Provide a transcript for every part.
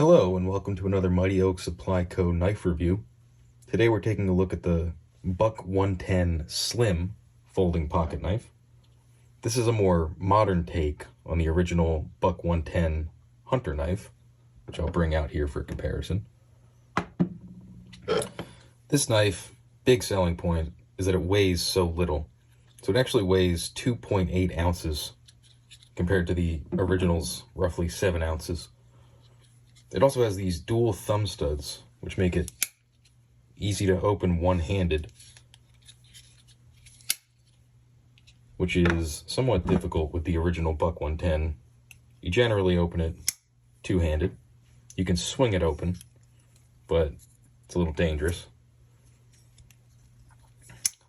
Hello and welcome to another Mighty Oak Supply Co. knife review. Today we're taking a look at the Buck 110 Slim folding pocket knife. This is a more modern take on the original Buck 110 hunter knife, which I'll bring out here for comparison. This knife, big selling point, is that it weighs so little. So it actually weighs 2.8 ounces compared to the original's roughly 7 ounces. It also has these dual thumb studs, which make it easy to open one-handed, which is somewhat difficult with the original Buck 110. You generally open it two-handed. You can swing it open, but it's a little dangerous.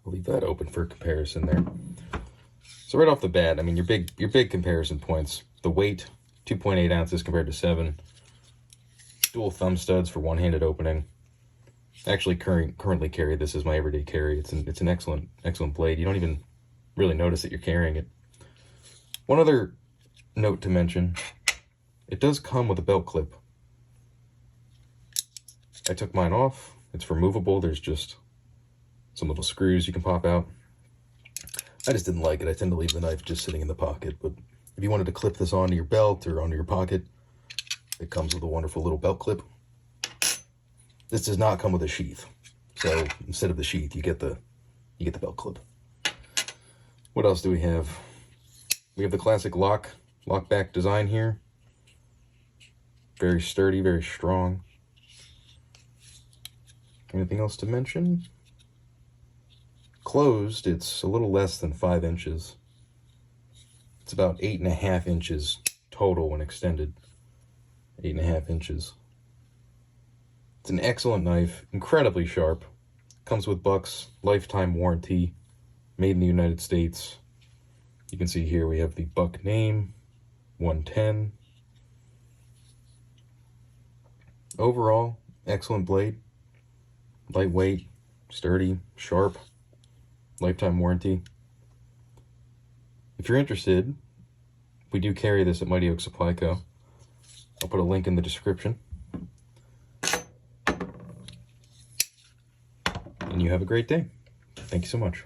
I'll leave that open for comparison there. So right off the bat, I mean, your big comparison points: the weight, 2.8 ounces compared to 7. Dual thumb studs for one-handed opening. I actually currently carry this as my everyday carry. It's an excellent blade. You don't even really notice that you're carrying it. One other note to mention: it does come with a belt clip. I took mine off. It's removable. There's just some little screws you can pop out. I just didn't like it. I tend to leave the knife just sitting in the pocket, but if you wanted to clip this onto your belt or onto your pocket, it comes with a wonderful little belt clip. This does not come with a sheath, so instead of the sheath, you get the belt clip. What else do we have? We have the classic lockback design here. Very sturdy, very strong. Anything else to mention? Closed, it's a little less than 5 inches. It's about 8.5 inches total when extended. 8.5 inches. It's an excellent knife, incredibly sharp. Comes with Buck's lifetime warranty, made in the United States. You can see here we have the Buck name, 110. Overall, excellent blade. Lightweight, sturdy, sharp, lifetime warranty. If you're interested, we do carry this at Mighty Oak Supply Co. I'll put a link in the description. And you have a great day. Thank you so much.